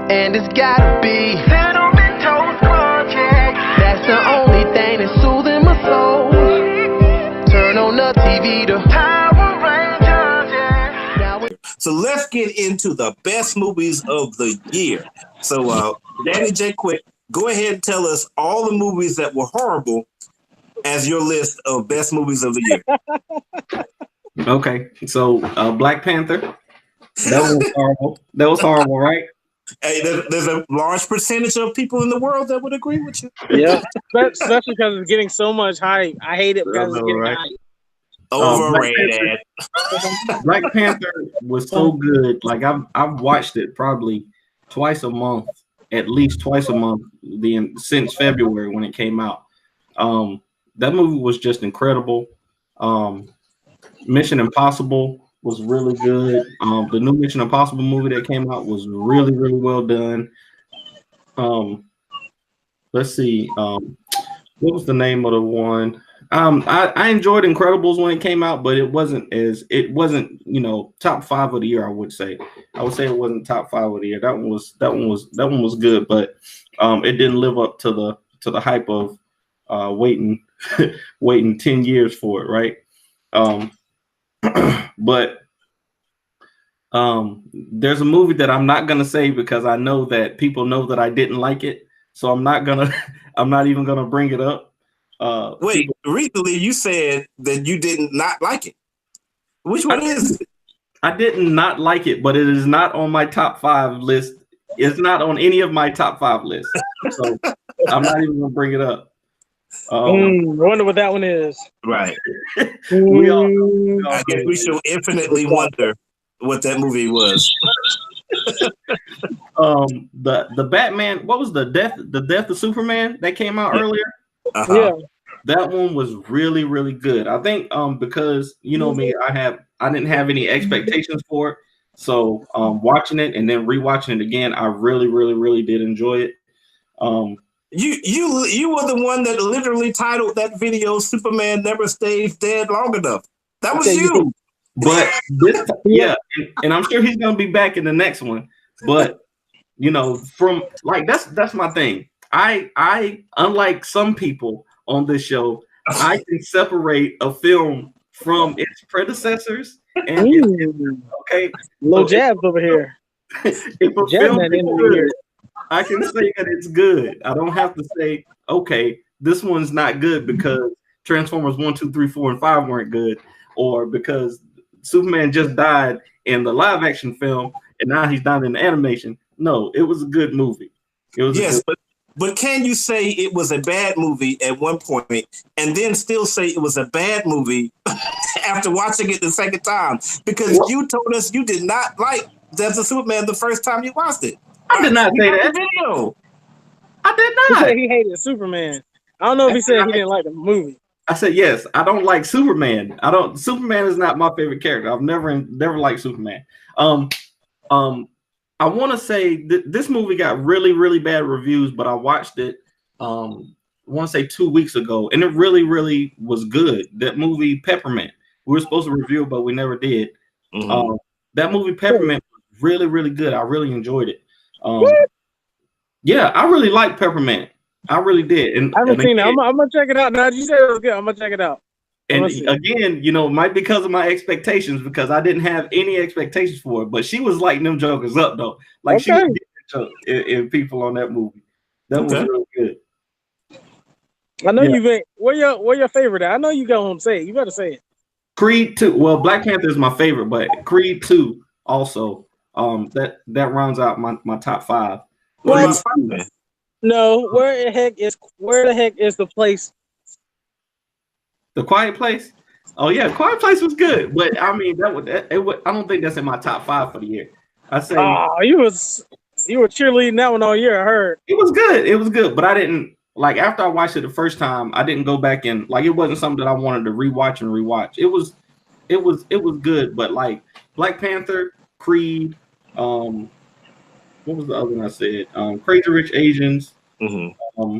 and it's gotta be Cinnamon Toast Project. That's the only thing that's soothing my soul. Turn on the TV to Power Rangers, yeah. So let's get into the best movies of the year. So, Danny J. Quick, go ahead and tell us all the movies that were horrible as your list of best movies of the year. Okay, so Black Panther. That was horrible. That was horrible, right? Hey, there's a large percentage of people in the world that would agree with you. Yeah, especially because it's getting so much hype. I hate it because it's getting hype. Overrated. Black Panther was so good. Like I've watched it probably twice a month, at least twice a month, since February when it came out. That movie was just incredible. Mission Impossible was really good. The new Mission Impossible movie that came out was really, really well done. Let's see. What was the name of the one? I enjoyed Incredibles when it came out, but it wasn't top 5 of the year. I would say it wasn't top 5 of the year. That one was good, but it didn't live up to the hype of waiting 10 years for it, right? But there's a movie that I'm not gonna say because I know that people know that I didn't like it, so I'm not even gonna bring it up. Wait, recently you said that you did not like it. Which one is it? I did not like it, but it is not on my top 5 list. It's not on any of my top 5 lists, so I'm not even gonna bring it up. I wonder what that one is. Right. we all I guess we should infinitely wonder what that movie was. The Batman. What was the death of Superman that came out earlier? Uh-huh. Yeah, that one was really, really good. I think because you know me, I didn't have any expectations for it, so watching it and then rewatching it again, I really, really, really did enjoy it. You were the one that literally titled that video "Superman Never Stays Dead Long Enough." That was you. But this, yeah, and I'm sure he's gonna be back in the next one. But from like that's my thing. I unlike some people on this show, I can separate a film from its predecessors. And okay, low jabs over here. If a film is good, I can say that it's good. I don't have to say, okay, this one's not good because Transformers 1, 2, 3, 4, and 5 weren't good, or because Superman just died in the live action film and now he's down in the animation. No, it was a good movie. It was but can you say it was a bad movie at one point and then still say it was a bad movie after watching it the second time? Because you told us you did not like Death of Superman the first time you watched it. I did not say that. Video. I did He not. said he hated Superman. I don't know if he said he didn't like the movie. I said yes. I don't like Superman. Superman is not my favorite character. I've never liked Superman. I want to say this movie got really, really bad reviews, but I watched it. I want to say 2 weeks ago, and it really, really was good. That movie Peppermint. We were supposed to review it, but we never did. Mm-hmm. That movie Peppermint was really, really good. I really enjoyed it. Yeah, I really liked Peppermint. I really did. And I haven't seen it. I'm gonna check it out. Now you said it was good. I'm gonna check it out. And again, it might be because of my expectations, because I didn't have any expectations for it. But she was lighting them jokers up though. Like she was getting in people on that movie. That was really good. I know you've been. Where your favorite at? I know you go home. Say it. You better say it. Creed 2. Well, Black Panther is my favorite, but Creed 2 also. That rounds out my top 5. No, where the heck is the place? The Quiet Place. Oh yeah, Quiet Place was good, but I mean I don't think that's in my top 5 for the year. I say. Oh, you were cheerleading that one all year. I heard it was good. It was good, but I didn't like after I watched it the first time. I didn't go back and like it wasn't something that I wanted to rewatch and rewatch. It was good, but like Black Panther, Creed, what was the other one I said? Crazy Rich Asians. Mm-hmm.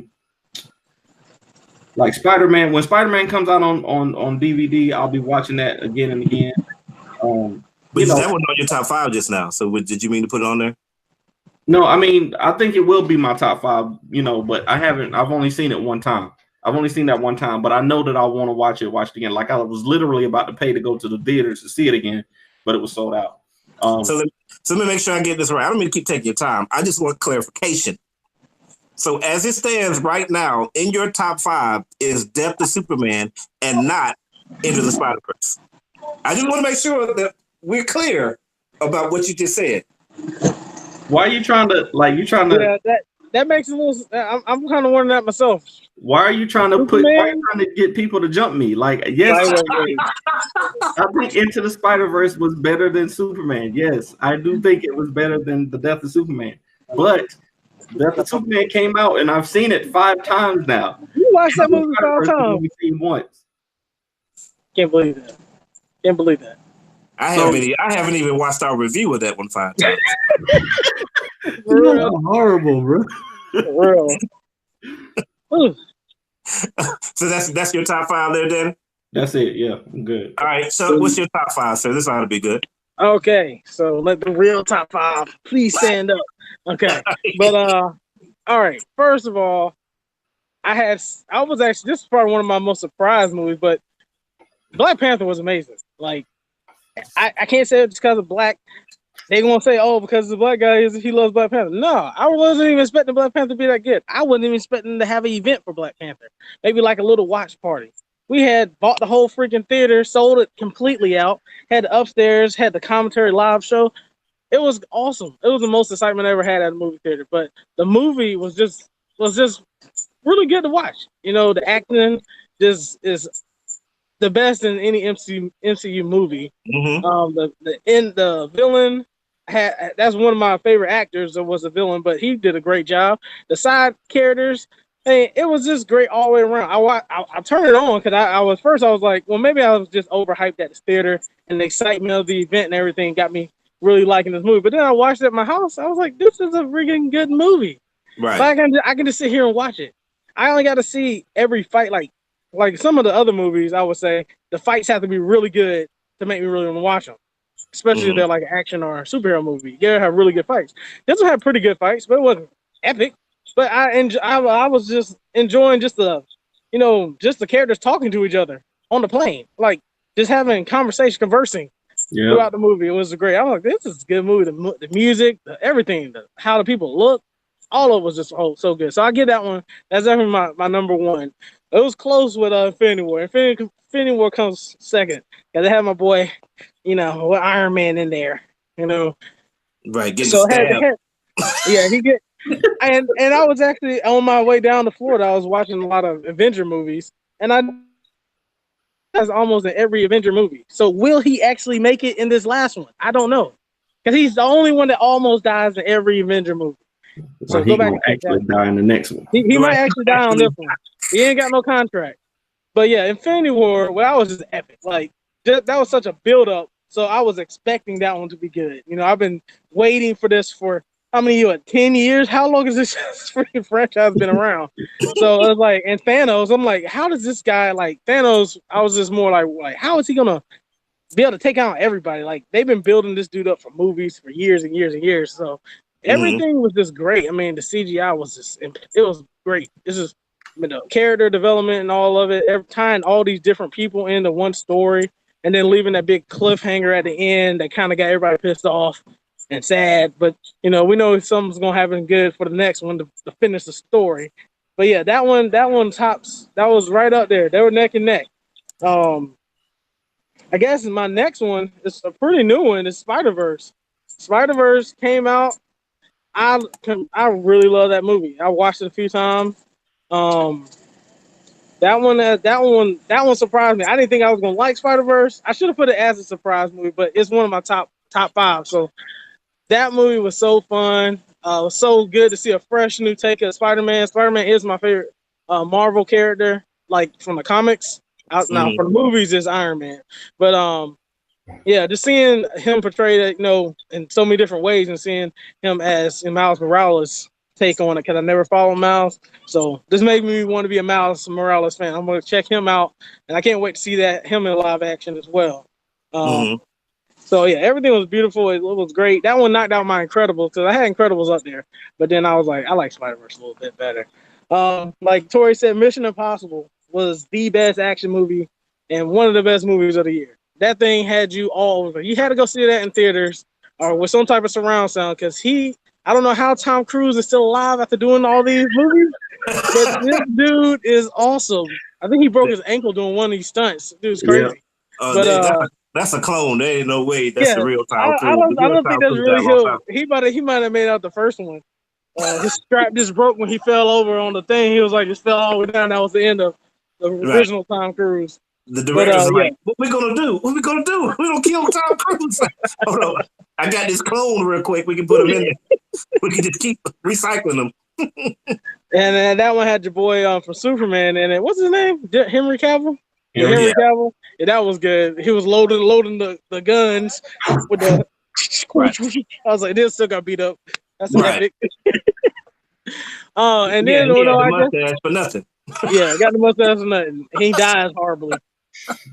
Like Spider-Man. When Spider-Man comes out on DVD, I'll be watching that again and again. But that wasn't on your top 5 just now. So did you mean to put it on there? No, I mean, I think it will be my top 5, you know, but I've only seen it one time. I've only seen that one time, but I know that I want to watch it again. Like I was literally about to pay to go to the theaters to see it again, but it was sold out. So let me make sure I get this right. I don't mean to keep taking your time. I just want clarification. So as it stands right now, in your top 5 is Death of Superman and not Into the Spider-Verse. I just want to make sure that we're clear about what you just said. Why are you trying to Yeah, that makes a little. I'm kind of wondering that myself. Why are you trying to get people to jump me? Like, yes, I think Into the Spider-Verse was better than Superman. Yes, I do think it was better than The Death of Superman. But Death of Superman came out, and I've seen it 5 times now. You watched that movie 5 times? Only seen once. Can't believe that. Can't believe that. I haven't even watched our review of that one 5 times. You're horrible, bro. For real. So that's your top 5 there, Dan? That's it. Yeah, I'm good. All right. So what's your top 5, sir? This ought to be good. Okay, so let the real top 5 please stand up. Okay, but all right. First of all, this is probably one of my most surprised movies, but Black Panther was amazing. Like, I can't say it just because of black. They gonna say, oh, because the black guy he loves Black Panther. No, I wasn't even expecting Black Panther to be that good. I wasn't even expecting to have an event for Black Panther. Maybe like a little watch party. We had bought the whole freaking theater, sold it completely out, had the upstairs, had the commentary live show. It was awesome. It was the most excitement I ever had at a movie theater. But the movie was just really good to watch. You know, the acting just is the best in any MCU movie. Mm-hmm. The villain that's one of my favorite actors that was a villain, but he did a great job. The side characters, hey, it was just great all the way around. I turned it on because I was like, well, maybe I was just overhyped at the theater, and the excitement of the event and everything got me really liking this movie. But then I watched it at my house. I was like, this is a freaking good movie. Right. But I can just sit here and watch it. I only got to see every fight. Like some of the other movies, I would say the fights have to be really good to make me really want to watch them. Especially if they're like an action or a superhero movie. You gotta have really good fights. This one had pretty good fights, but it wasn't epic. But I was just enjoying just the characters talking to each other on the plane, like just having conversing throughout the movie. It was great. I'm like, this is a good movie. The music, everything, how the people look, all of it was just so good. So I get that one. That's definitely my number 1. It was close with Infinity War. Infinity War comes second. Yeah, they have my boy, with Iron Man in there, Right, so he get and I was actually on my way down to Florida. I was watching a lot of Avenger movies, and I was almost in every Avenger movie. So will he actually make it in this last one? I don't know, because he's the only one that almost dies in every Avenger movie. So he might actually die in the next one. He might actually die on this one. He ain't got no contract. But yeah, Infinity War, that was just epic. Like, that was such a build-up. So I was expecting that one to be good. I've been waiting for this for how many years? 10 years? How long has this freaking franchise been around? So it was like, and Thanos, I'm like, how does this guy, like Thanos, I was just more like, how is he going to be able to take out everybody? Like, they've been building this dude up for movies for years and years and years. So everything was just great. I mean, the CGI was it was great. This is the character development and all of it, tying all these different people into one story, and then leaving that big cliffhanger at the end that kind of got everybody pissed off and sad. But we know something's gonna happen good for the next one to finish the story. But yeah, that one tops. That was right up there. They were neck and neck. I guess my next one is a pretty new one. It's Spider-Verse. Spider-Verse came out. I really love that movie. I watched it a few times. That one surprised me. I didn't think I was gonna like Spider-Verse. I should have put it as a surprise movie, but it's one of my top 5. So that movie was so fun. It was so good to see a fresh new take of Spider-Man. Spider-Man is my favorite Marvel character, like from the comics. Now for the movies, it's Iron Man. But yeah, just seeing him portrayed, in so many different ways, and seeing him as Miles Morales take on it, because I never followed Miles. So this made me want to be a Miles Morales fan. I'm going to check him out, and I can't wait to see him in live action as well. So yeah, everything was beautiful. It was great. That one knocked out my Incredibles because I had Incredibles up there, but then I was like, I like Spider-Verse a little bit better. Like Tori said, Mission Impossible was the best action movie and one of the best movies of the year. That thing had you all over. You had to go see that in theaters or with some type of surround sound because I don't know how Tom Cruise is still alive after doing all these movies, but this dude is awesome. I think he broke his ankle doing one of these stunts. Dude's Yeah. crazy. But That's a clone. There ain't no way that's yeah, the real I, Tom I Cruise. The don't I real don't think Tom that's Cruise died really a long time. him. He might have made out the first one. His strap just broke when he fell over on the thing. He was like just fell all the way down. That was the end of the Right. original Tom Cruise. The But directors are yeah, like, what we gonna do? What we gonna do? We don't kill Tom Cruise. Hold on. I got this clone real quick. We can put him in there. We can just keep recycling them. and that one had your boy from Superman in it. What's his name? Henry Cavill. Yeah, Yeah. Henry Cavill. Yeah, that was good. He was loading the guns with the. Right. I was like, this still got beat up. That's Right. epic. And Yeah, then he had the I guess mustache for nothing. yeah, got the mustache or nothing. He dies horribly.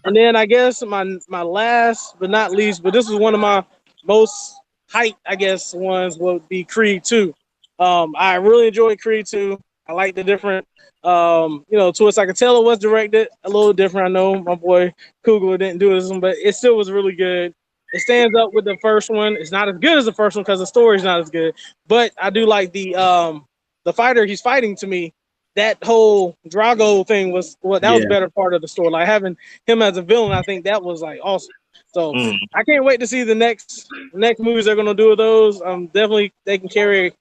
And then I guess my last but not least, but this was one of my most hype, I guess, ones would be Creed 2. I really enjoyed Creed 2. I like the different twists. I could tell it was directed a little different. I know my boy Kugler didn't do this one, but it still was really good. It stands up with the first one. It's not as good as the first one because the story's not as good. But I do like the fighter he's fighting to me. That whole Drago thing was that was a better part of the story. Like having him as a villain, I think that was like awesome. So I can't wait to see the next movies they're gonna do with those. Definitely they can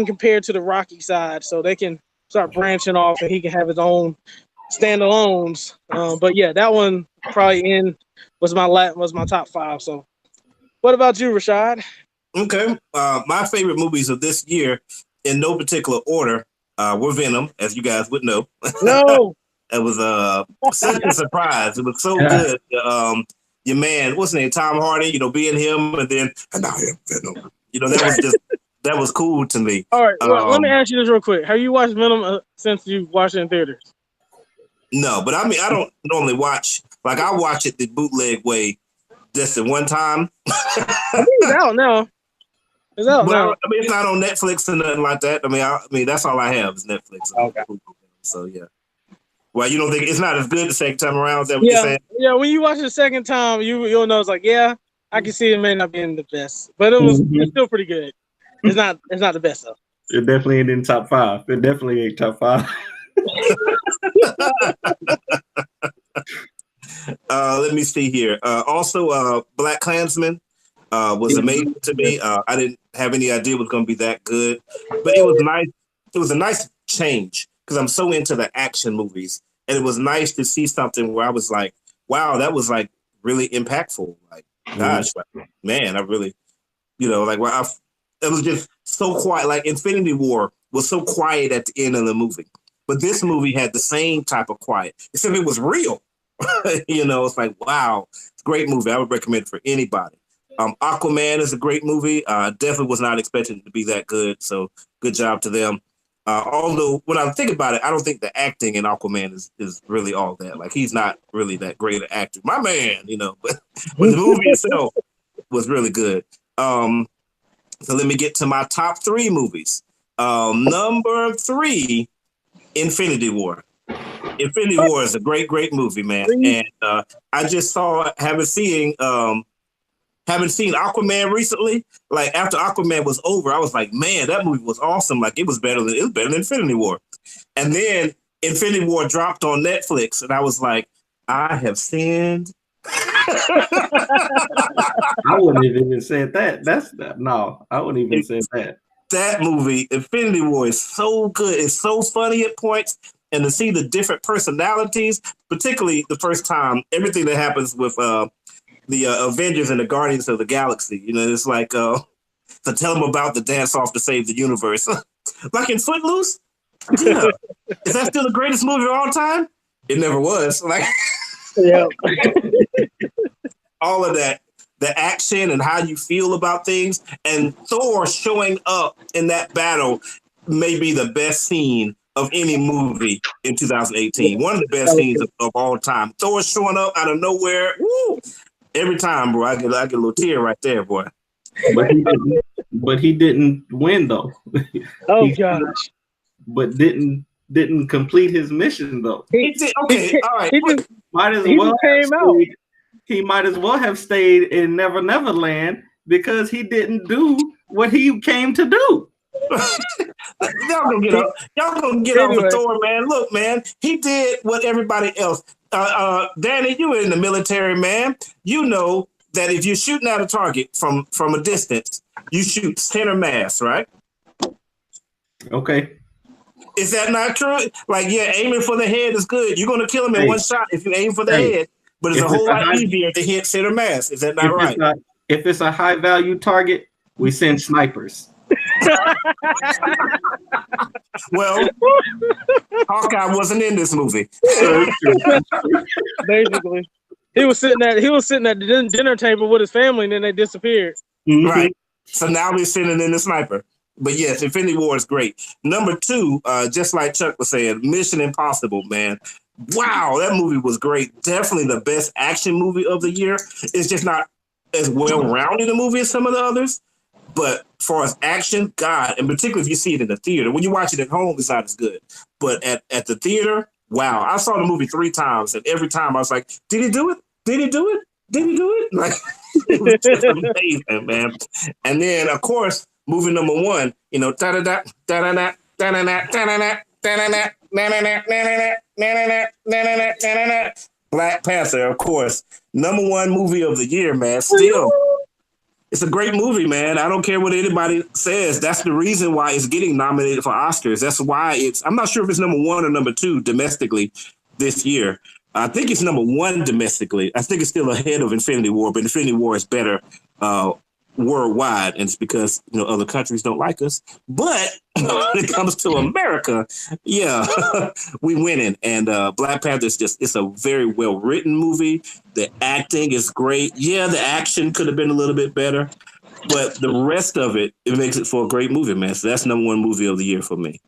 compare to the Rocky side, so they can start branching off, and he can have his own standalones. But yeah, that one probably was my top 5. So, what about you, Rashad? Okay. My favorite movies of this year, in no particular order, were Venom, as you guys would know. No. It was such a surprise. It was so good. Your man, what's his name, Tom Hardy, being him, and I am Venom. That was cool to me. All right, well, let me ask you this real quick. Have you watched Venom since you watched it in theaters? No, but I mean, I don't normally watch. Like, I watch it the bootleg way just at one time. I think it's out now. It's out now. I mean, it's not on Netflix or nothing like that. I mean, that's all I have is Netflix. Okay. So yeah. Well, you don't think it's not as good the second time around? Is that what you're saying? Yeah. When you watch it the second time, you'll know it's like, yeah, I can see it may not be in the best, but it's still pretty good. It's not the best though. It definitely ain't in top 5. It definitely ain't top 5. Let me see here. Also, Black Klansman was amazing to me. I didn't have any idea it was going to be that good, but it was nice. It was a nice change because I'm so into the action movies, and it was nice to see something where I was like, "Wow, that was like really impactful." Like, gosh, man, I really, wow, it was just so quiet. Like Infinity War was so quiet at the end of the movie, but this movie had the same type of quiet, except it was real. It's like, wow, it's a great movie. I would recommend it for anybody. Aquaman is a great movie. Definitely was not expecting it to be that good. So good job to them. Although when I think about it, I don't think the acting in Aquaman is really all that. Like, he's not really that great an actor. My man, but the movie itself was really good. So let me get to my top 3 movies. Number 3, Infinity War. Infinity War is a great, great movie, man. And I just haven't seen Aquaman recently. Like, after Aquaman was over, I was like, man, that movie was awesome. Like, it was better than Infinity War. And then Infinity War dropped on Netflix, and I was like, I have sinned. I wouldn't even say that. No, I wouldn't even say that. That movie, Infinity War, is so good. It's so funny at points. And to see the different personalities, particularly the first time, everything that happens with the Avengers and the Guardians of the Galaxy, it's like, to tell them about the dance off to save the universe. Like in Footloose? Yeah. Is that still the greatest movie of all time? It never was. Like, yeah. All of that, the action and how you feel about things, and Thor showing up in that battle may be the best scene of any movie in 2018. One of the best scenes of all time. Thor showing up out of nowhere. Woo! Every time, bro, I get a little tear right there, boy. But he didn't win though. Oh He- gosh. but didn't complete his mission though. He did, okay, all right. Might as He well just came out. He might as well have stayed in Never Never Land because he didn't do what he came to do. Y'all gonna get up. Y'all gonna get off the Thor, man. Look, man, he did what everybody else. Danny, you were in the military, man. You know that if you're shooting at a target from a distance, you shoot center mass, right? Okay. Is that not true? Like, yeah, aiming for the head is good. You're gonna kill him in one shot if you aim for the head, but it's a whole lot easier to hit center mass. Is that not right? If it's a high value target, we send snipers. Well, Hawkeye wasn't in this movie. Basically, he was sitting at the dinner table with his family, and then they disappeared. Right. So now we're sending in the sniper. But yes, Infinity War is great. Number 2, just like Chuck was saying, Mission Impossible, man. Wow, that movie was great. Definitely the best action movie of the year. It's just not as well-rounded a movie as some of the others. But as far as action, God, and particularly if you see it in the theater, when you watch it at home, it's not as good. But at the theater, wow. I saw the movie 3 times, and every time I was like, did he do it? Did he do it? Did he do it? Like, it was just amazing, man. And then, of course, movie number 1, you know, da-da-da, da-da-da, da-da-da, da-da-da, da-da-da, da-da-da, Black Panther, of course. Number 1 movie of the year, man. Still. It's a great movie, man. I don't care what anybody says. That's the reason why it's getting nominated for Oscars. That's why I'm not sure if it's number 1 or number 2 domestically this year. I think it's number 1 domestically. I think it's still ahead of Infinity War, but Infinity War is better worldwide, and it's because other countries don't like us. But when it comes to America, yeah, we winning. And Black Panther it's a very well written movie. The acting is great. Yeah, the action could have been a little bit better, but the rest of it makes it for a great movie, man. So that's number 1 movie of the year for me.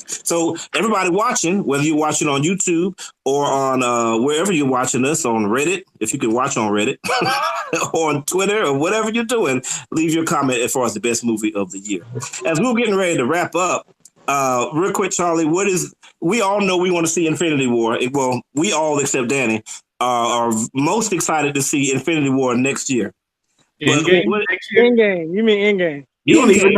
So everybody watching, whether you're watching on YouTube or on wherever you're watching us, on Reddit, if you can watch on Reddit, or on Twitter, or whatever you're doing, leave your comment as far as the best movie of the year. As we're getting ready to wrap up, real quick, Charlie, we all know we want to see Infinity War. Well, we all except Danny are most excited to see Infinity War next year. Endgame. You mean Endgame? You don't even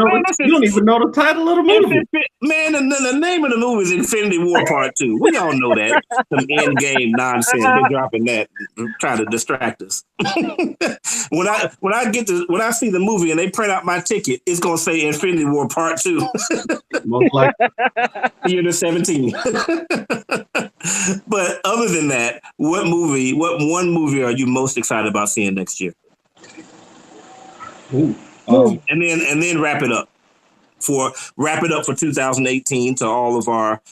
know the title of the movie. Man, the name of the movie is Infinity War Part 2. We all know that. Some Endgame nonsense. They're dropping that, trying to distract us. When I see the movie and they print out my ticket, it's gonna say Infinity War Part 2. Most likely. Year to 17. But other than that, what one movie are you most excited about seeing next year? Ooh. And then wrap it up for 2018 to all of our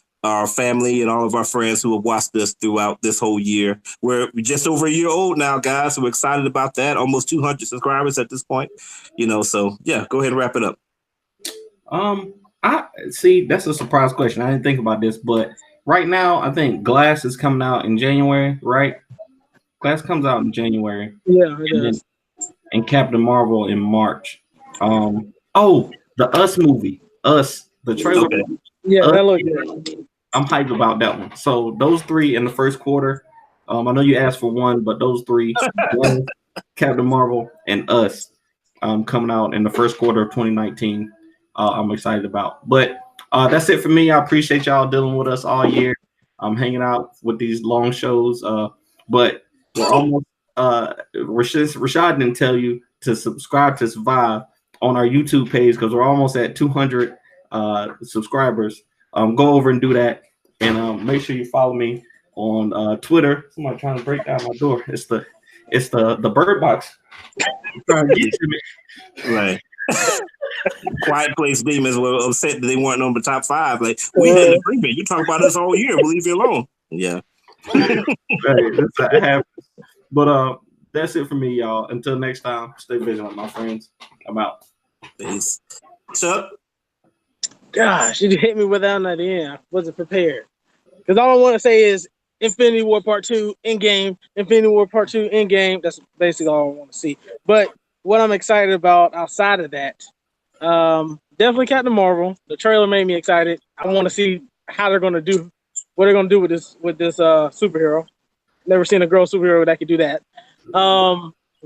family and all of our friends who have watched us throughout this whole year. We're just over a year old now, guys. So we're excited about that. Almost 200 subscribers at this point. So yeah, go ahead and wrap it up. I see. That's a surprise question. I didn't think about this, but right now I think Glass is coming out in January, right? Glass comes out in January. Yeah, it is. And Captain Marvel in March. The Us movie. Us, the trailer. Okay. Yeah, that looks good. I'm hyped about that one. So those 3 in the first quarter. I know you asked for 1, but those 3, Captain Marvel and Us, coming out in the first quarter of 2019. I'm excited about. But that's it for me. I appreciate y'all dealing with us all year. I'm hanging out with these long shows. But we're almost. Rashad didn't tell you to subscribe to Survive on our YouTube page because we're almost at 200 subscribers. Go over and do that, and make sure you follow me on Twitter. Somebody trying to break down my door. It's the bird box trying to get to me. Right. Quiet Place Demons were upset that they weren't on the top 5. Like, we had an agreement. You talk about us all year. We'll leave you alone. Yeah. But that's it for me, y'all. Until next time, stay vigilant, my friends. I'm out. Peace. Chuck? Gosh, you hit me without an idea. I wasn't prepared. Because all I want to say is Infinity War Part 2 in game, Infinity War Part 2 in game. That's basically all I want to see. But what I'm excited about outside of that, definitely Captain Marvel. The trailer made me excited. I want to see how they're going to do, what they're going to do with this superhero. Never seen a girl superhero that could do that.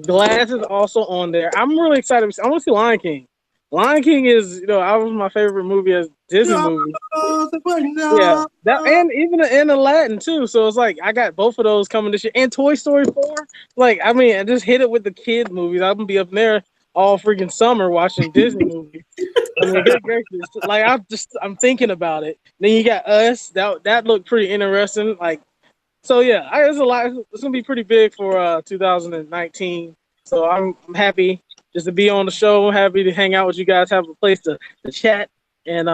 Glass is also on there. I'm really excited. I want to see Lion King. Lion King is, that was my favorite movie as Disney movie. Yeah, that and even in Aladdin too. So it's like I got both of those coming this year, and Toy Story 4. Like, I mean, I just hit it with the kid movies. I'm gonna be up there all freaking summer watching Disney movies. I mean, good gracious! Like, I'm thinking about it. Then you got Us. That looked pretty interesting. Like, so yeah, there's a lot. It's gonna be pretty big for 2019. So I'm happy just to be on the show. Happy to hang out with you guys. Have a place to chat and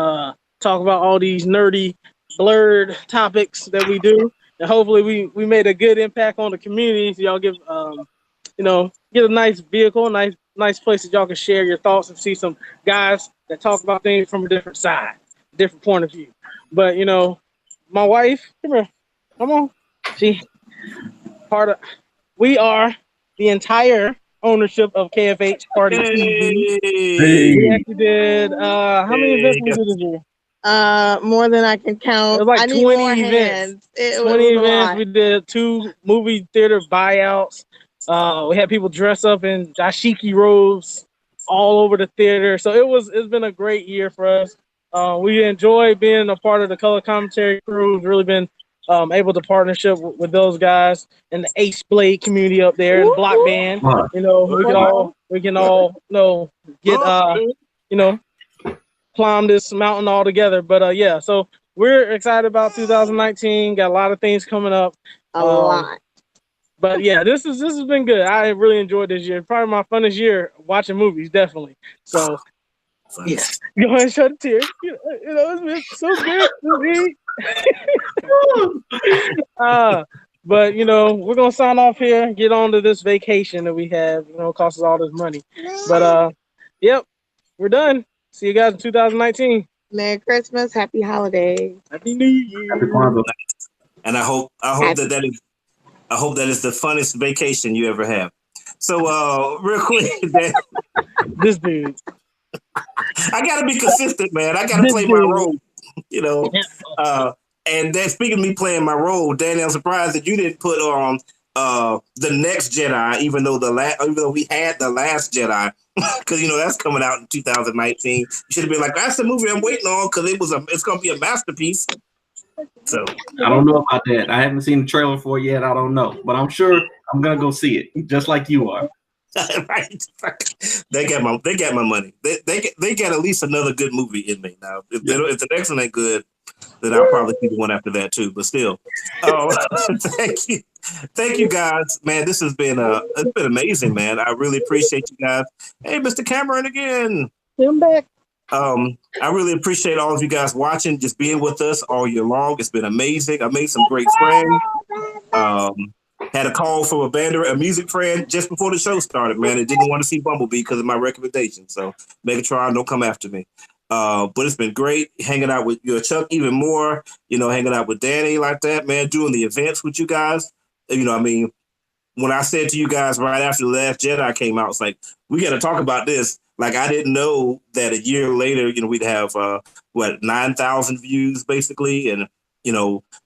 talk about all these nerdy, blurred topics that we do. And hopefully we made a good impact on the community. So y'all get a nice vehicle, nice place that y'all can share your thoughts and see some guys that talk about things from a different side, different point of view. But my wife, come here, come on. We are the entire ownership of KFH Party TV. We actually did how many events we did this year? More than I can count. It was like I need 20 more events. Hands. 20 events. We did 2 movie theater buyouts. We had people dress up in dashiki robes all over the theater. So it's been a great year for us. We enjoy being a part of the Color Commentary crew. We've really been able to partnership with those guys and the Ace Blade community up there and Block Band. We can all get climb this mountain all together. But yeah, so we're excited about 2019. Got a lot of things coming up. A lot. But yeah, this has been good. I really enjoyed this year. Probably my funnest year watching movies, definitely. So yeah, go ahead and shut the tears. It's been so good to me. But we're gonna sign off here, get on to this vacation that we have. It costs us all this money. But yep, we're done. See you guys in 2019. Merry Christmas, Happy Holidays, Happy New Year. Happy Kwanzaa. And I hope that is the funnest vacation you ever have. So real quick, man, This dude. I gotta be consistent, man. I gotta play my role. And then speaking of me playing my role, Danny, I'm surprised that you didn't put on the Next Jedi, even though we had the Last Jedi, because that's coming out in 2019. You should have been like, that's the movie I'm waiting on because it's gonna be a masterpiece. So I don't know about that. I haven't seen the trailer for it yet. I don't know, but I'm sure I'm gonna go see it, just like you are. Right. They got my money. They got at least another good movie in me now. If the next one ain't good, then I'll probably see the one after that too. But still, thank you guys, man. This has been it's been amazing, man. I really appreciate you guys. Hey, Mr. Cameron again. Come back. I really appreciate all of you guys watching, just being with us all year long. It's been amazing. I made some great friends. Had a call from a music friend just before the show started, man. It didn't want to see Bumblebee because of my recommendation. So Megatron, don't come after me. But it's been great hanging out with Chuck even more, hanging out with Danny like that, man, doing the events with you guys. I mean, when I said to you guys right after The Last Jedi came out, it's like, we got to talk about this. Like, I didn't know that a year later, we'd have, 9,000 views basically. And,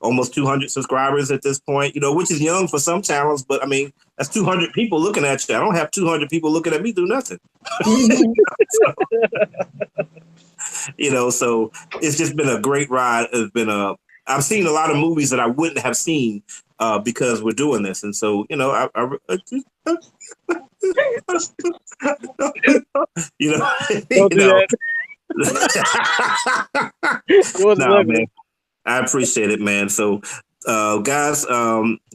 almost 200 subscribers at this point, which is young for some channels, but I mean, that's 200 people looking at you. I don't have 200 people looking at me do nothing. So it's just been a great ride. I've seen a lot of movies that I wouldn't have seen because we're doing this. And so, don't do that. Man. I appreciate it, man. So, guys,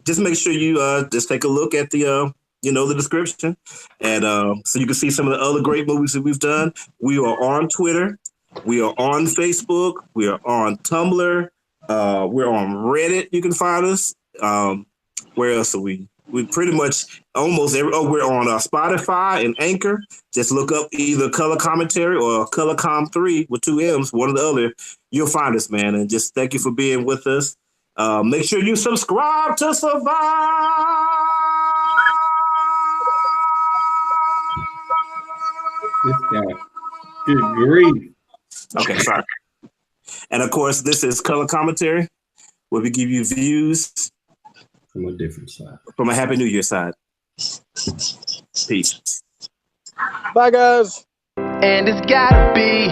just make sure you just take a look at the the description, and so you can see some of the other great movies that we've done. We are on Twitter, we are on Facebook, we are on Tumblr, we're on Reddit. You can find us. Where else are we? We pretty much almost we're on Spotify and Anchor. Just look up either Color Commentary or Color Com 3 with 2 M's, one or the other. You'll find us, man. And just thank you for being with us. Make sure you subscribe to survive. This guy. Good grief. Okay, sorry. And of course, this is Color Commentary, where we give you views From a different side. from a Happy New Year side. Peace. Bye, guys. And it's gotta be.